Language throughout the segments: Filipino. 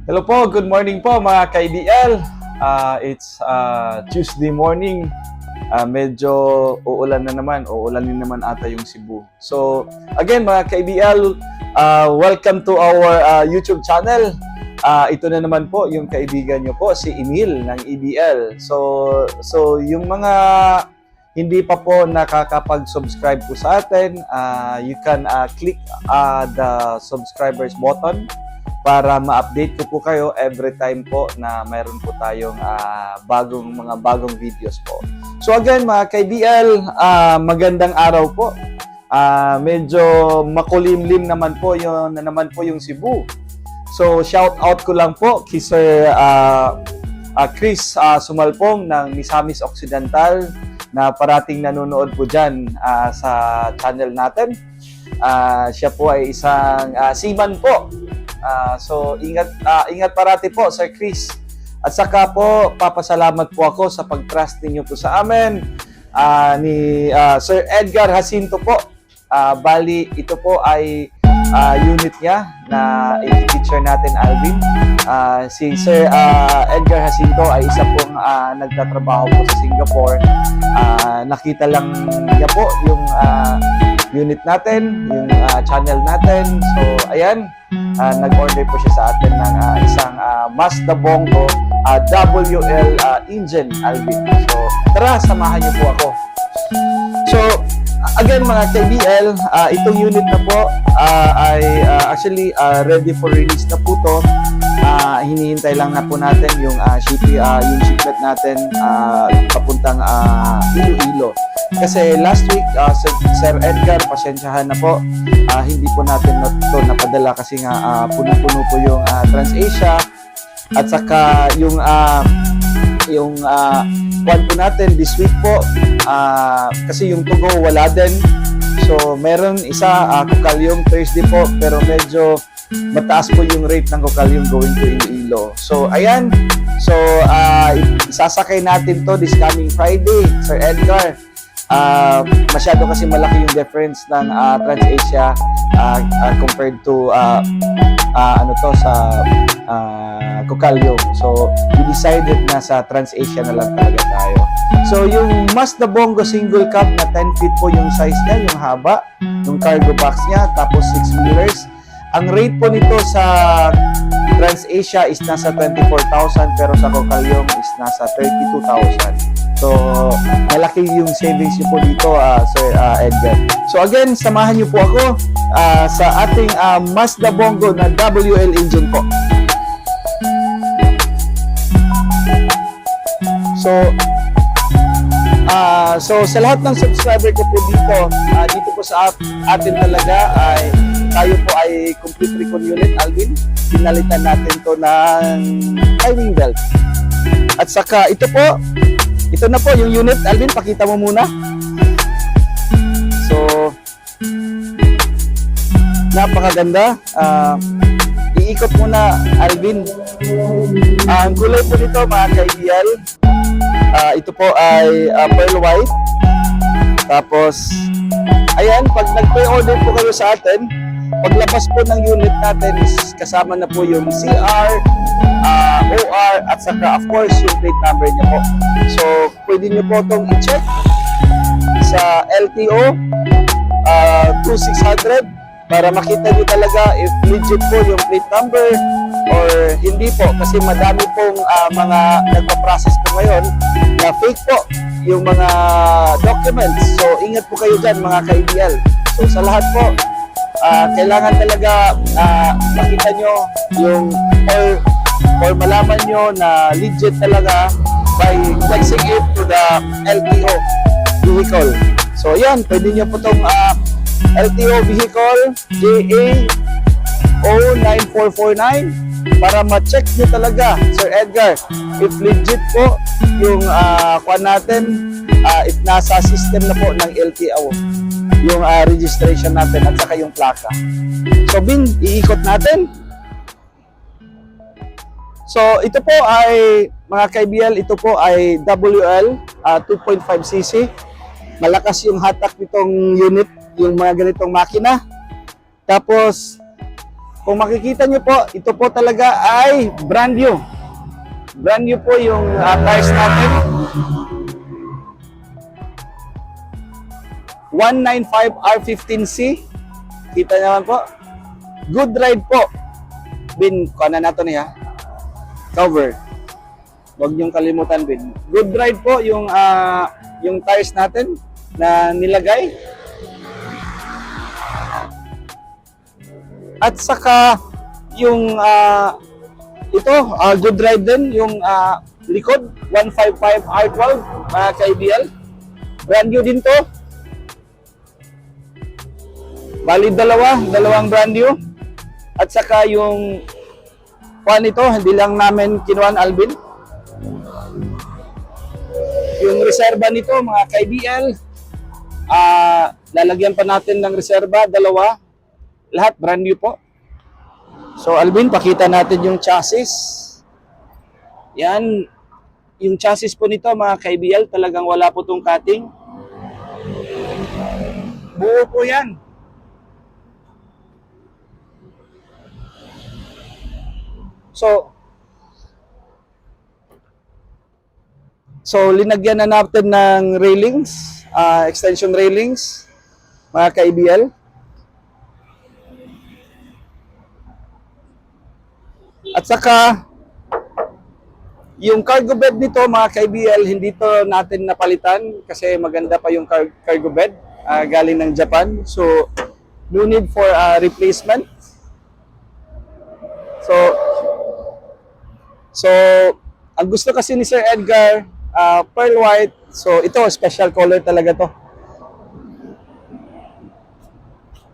Hello po, good morning po mga ka-IDL. It's Tuesday morning. Medyo uulanin naman ata yung Cebu. So, again mga ka-IDL, welcome to our YouTube channel. Ito na naman po yung kaibigan nyo po, si Emil ng IDL. So yung mga hindi pa po nakakapag-subscribe po sa atin, you can click the subscribers button para ma-update ko po kayo every time po na mayroon po tayong bagong videos po. So again mga ka-IDL, magandang araw po. Medyo makulimlim naman po yung Cebu. So shout out ko lang po kay Sir Chris Sumalpong ng Misamis Occidental na parating nanonood po dyan sa channel natin. Siya po ay isang seaman po. So ingat parati po Sir Chris. At saka po papasalamat po ako sa pag-trust ninyo po sa amin ni Sir Edgar Jacinto po. Bali ito po ay unit niya na i-feature natin, Alvin. Si Sir Edgar Jacinto ay isa pong nagtatrabaho po sa Singapore. Nakita lang niya po yung unit natin, yung channel natin. So ayan, nag-order po siya sa atin ng isang Mazda Bongo WL engine, Alvin. So tara, samahan niyo po ako. So again mga ka-IDL, itong unit na po ay actually ready for release na po to. Hinihintay lang na po natin yung shipment natin papuntang Iloilo. Kasi last week, Sir Edgar, pasensyahan na po. Hindi po natin ito napadala kasi nga puno-puno po yung TransAsia. At saka yung one po natin this week po, kasi yung Tugo wala din. So meron isa Kukalyong Thursday po, pero medyo mataas po yung rate ng Kukalyong going to Iloilo. So ayan, so isasakay natin to this coming Friday, Sir Edgar. Masyado kasi malaki yung difference ng TransAsia compared to sa Kukalyong. So we decided na sa TransAsia na lang talaga tayo. So yung Mazda Bongo single cab na 10 feet po yung size niya, yung haba, yung cargo box niya, tapos 6 mirrors. Ang rate po nito sa TransAsia is nasa 24,000, pero sa Kukalyong is nasa 32,000. So, malaki yung savings niyo po dito, Sir Edgar. So again, samahan niyo po ako sa ating Mazda Bongo na WL engine po. So sa lahat ng subscriber ko po dito po sa atin talaga ay tayo po ay complete recon unit, Alvin. Pinalitan natin to ng timing belt. At saka ito na po yung unit, Alvin, pakita mo muna. So napakaganda. Iikot muna, Alvin. Ang kulay po nito mga ka-IDL, ito po ay pearl white. Tapos ayan, pag nag-pre-order po kayo sa atin, paglabas po ng unit natin is kasama na po yung CR, OR, at saka of course yung plate number niya po. So pwede niyo po itong i-check sa LTO 2600 para makita niyo talaga if legit po yung plate number or hindi po, kasi madami pong mga nagpa-process po ngayon na fake po yung mga documents. So ingat po kayo dyan mga ka-IDL. So sa lahat po, kailangan talaga makita nyo yung or malaman nyo na legit talaga by flexing it to the LTO vehicle. So yan, pwede nyo po itong LTO vehicle JA09449 para ma-check nyo talaga, Sir Edgar, if legit po yung kuha natin, if nasa system na po ng LTO yung registration natin at saka yung plaka. So Bin, iikot natin. So ito po ay mga ka-IDL, ito po ay WL 2.5cc. Malakas yung hatak nitong unit, yung mga ganitong makina. Tapos kung makikita nyo po, ito po talaga ay brand new. Brand new po yung tires natin. 195R15C. Kita naman po. Good ride po. Bin, kuha na nato niya. Cover. Huwag niyong kalimutan, Bin. Good ride po yung tires natin na nilagay. At saka yung ito, good ride din yung likod 155R12 mga ka-IBL. Brand new din to. Bali dalawang brand new. At saka yung nito, hindi lang namin kinuha Alvin. Yung reserba nito mga ka-IBL, lalagyan pa natin ng reserba, dalawa. Lahat brand new po. So Alvin, pakita natin yung chassis. Yan. Yung chassis po nito mga ka-IBL, talagang wala po tong cutting. Buo po yan. So linagyan na natin ng railings, extension railings, mga ka-IBL. At saka, yung cargo bed nito, mga ka-IBL, hindi to natin napalitan kasi maganda pa yung cargo bed, galing ng Japan. So, no need for replacement. So, ang gusto kasi ni Sir Edgar, pearl white. So, ito, special color talaga to.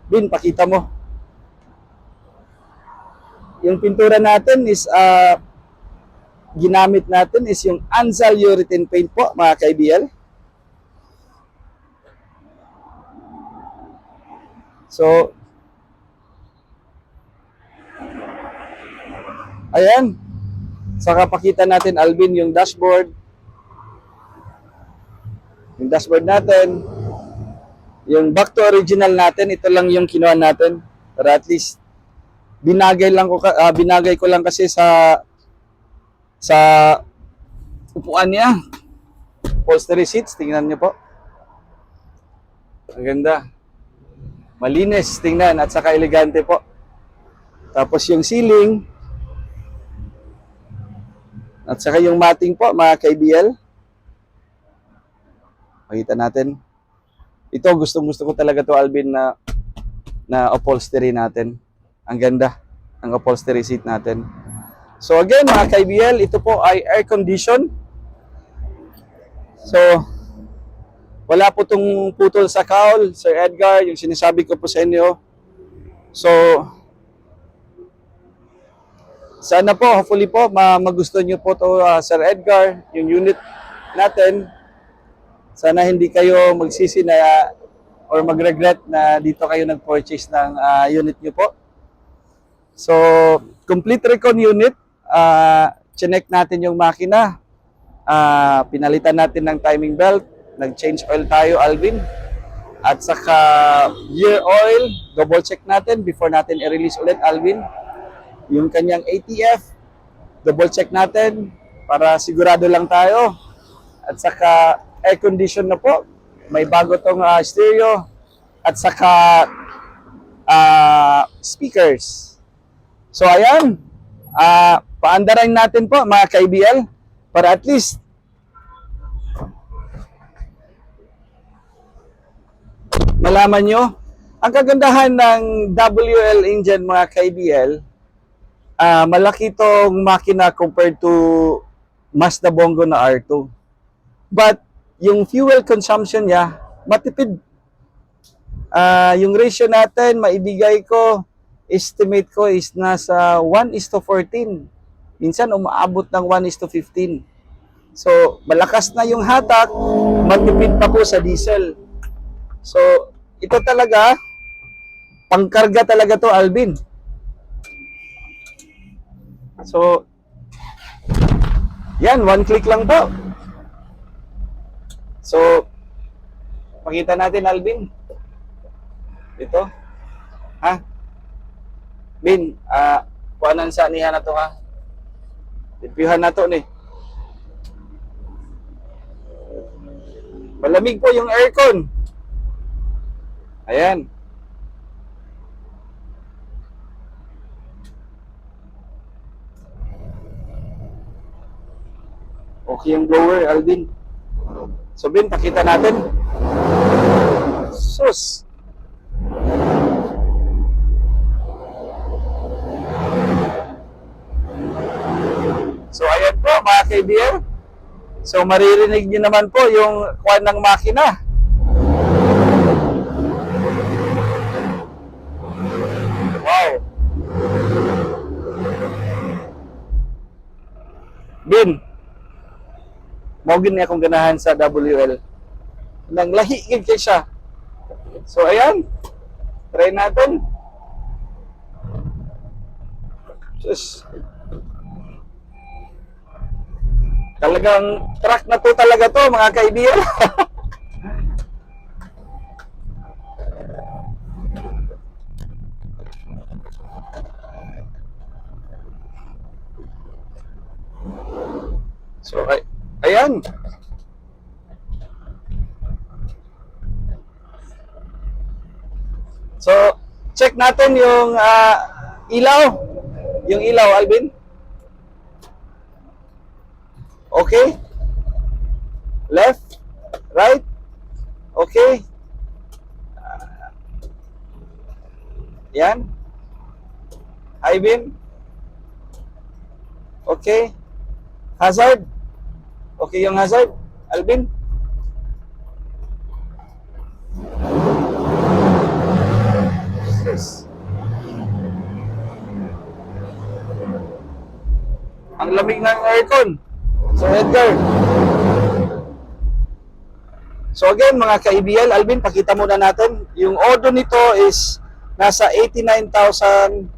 Bin, pakita mo. Yung pintura natin is, ginamit natin is yung Anzal urethane paint po, mga ka-IBL. So, ayan. Saka pakita natin, Alvin, yung dashboard. Yung dashboard natin. Yung back to original natin, ito lang yung kinuha natin. Pero at least, binagay ko lang kasi sa upuan niya. Upholstery seats, tingnan niyo po. Ang ganda. Malinis, tingnan, at saka elegante po. Tapos yung ceiling, at saka yung matting po, mga ka-IBL. Makita natin. Ito, gustong-gusto ko talaga to, Alvin, na upholstery natin. Ang ganda ng upholstery seat natin. So again, mga ka-IBL, ito po ay air condition. So, wala po itong putol sa cowl, Sir Edgar, yung sinasabi ko po sa inyo. So, sana po, hopefully po, magustuhan nyo po to Sir Edgar, yung unit natin. Sana hindi kayo magsisi na or magregret na dito kayo nag-purchase ng unit nyo po. So, complete recon unit, chinek natin yung makina, pinalitan natin ng timing belt, nag-change oil tayo, Alvin, at saka gear oil, double check natin before natin i-release ulit, Alvin. Yung kanyang ATF, double check natin para sigurado lang tayo. At saka air condition na po, may bago tong stereo, at saka speakers. So ayan, paandarin natin po mga ka-IBL para at least malaman nyo. Ang kagandahan ng WL engine mga ka-IBL, malaki itong makina compared to Mazda Bongo na R2. But yung fuel consumption niya, matipid. Yung ratio natin, maibigay ko, estimate ko is nasa 1:14. Minsan umaabot ng 1:15. So, malakas na yung hatak, matipid pa po sa diesel. So, ito talaga, pangkarga talaga to, Alvin. So, yan, one click lang po. So, pakita natin, Alvin. Ito. Ha? Bin, kuanan sa niha na to ha. Tipihan na to ni. Malamig po yung aircon. Ayan. Okay yung blower, Alvin. So, Bin, pakita natin. Sus! So, ayan po, mga kaibigan. So, maririnig nyo naman po yung kuwan ng makina. Wow! Bin, mawagin niya akong ganahan sa WL. Nang lahigid kayo siya. So, ayan. Try natin. Sus. Talagang truck na to talaga to, mga kaibigan. So, ayan. So, check natin yung ilaw. Yung ilaw, Alvin. Okay. Left. Right. Okay. Yan. Alvin. Okay. Hazard. Okay yung hazard. Alvin. Yes. Ang lamig ng aircon. So, Edgar. So, again, mga kaibigan, Alvin, pakita muna natin. Yung odo nito is nasa 89,039.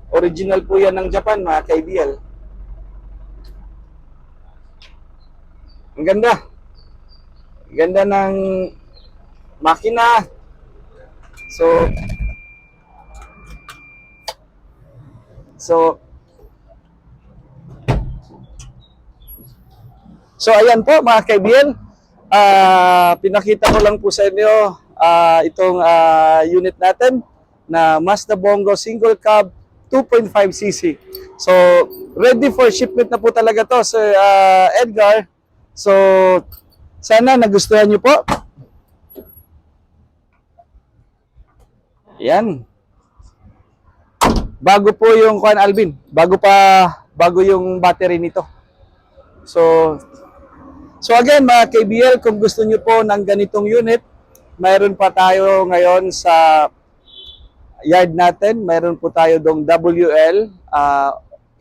Original po yan ng Japan, mga kaibigan. Ang ganda. Ang ganda ng makina. So ayan po mga kaibigan, pinakita ko lang po sa inyo itong unit natin na Mazda Bongo Single Cab 2.5cc. So ready for shipment na po talaga to, Sir Edgar. So sana nagustuhan nyo po. Yan. Bago po yung Juan Alvin, bago yung battery nito. So again mga KBL, kung gusto niyo po ng ganitong unit, mayroon pa tayo ngayon sa yard natin. Mayroon po tayo dong WL.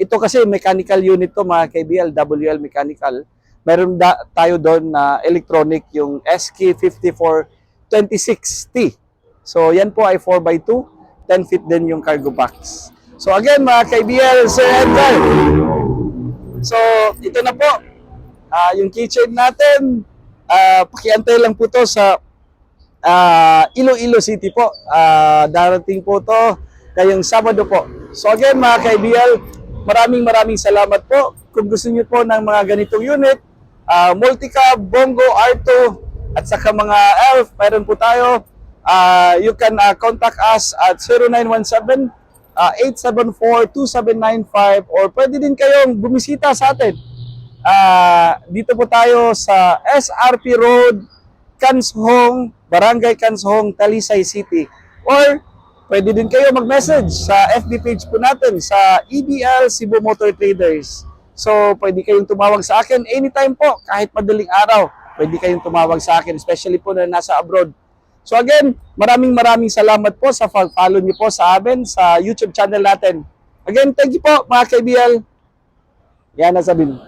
Ito kasi mechanical unit to mga KBL, WL mechanical. Mayroon tayo doon na electronic, yung SK5426T. So yan po ay 4x2, 10 feet din yung cargo box. So again mga KBL, Sir Edgar. So ito na po. Yung keychain natin, pakiantay lang po to sa Iloilo City po. Darating po to ngayong Sabado po. So again mga kaibigan, maraming salamat po. Kung gusto niyo po ng mga ganitong unit, multi-cab, Bongo, R2, at saka mga ELF, mayroon po tayo. You can contact us at 0917-874-2795 or pwede din kayong bumisita sa atin. Dito po tayo sa SRP Road, Kanshong, Barangay Kanshong, Talisay City. Or pwede din kayo mag-message sa FB page po natin sa EBL Cebu Motor Traders. So pwede kayong tumawag sa akin anytime po, kahit madaling araw. Pwede kayong tumawag sa akin, especially po na nasa abroad. So again, maraming salamat po sa follow niyo po sa amin sa YouTube channel natin. Again, thank you po mga kaibigan. Yan na sabihin.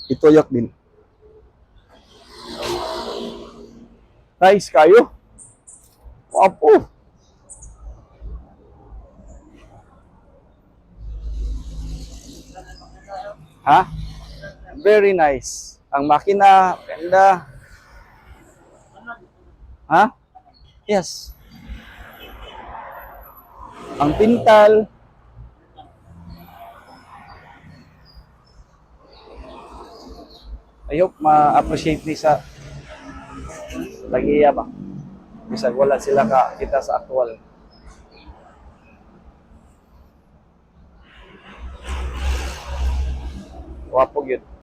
Itoyok din. Nice kayo. Wapo. Ha? Very nice. Ang makina, ganda. Ha? Yes. Ang pintal. I hope ma-appreciate ni sa Lagiya ba? Bisag wala sila ka kita sa actual. Wapo yun.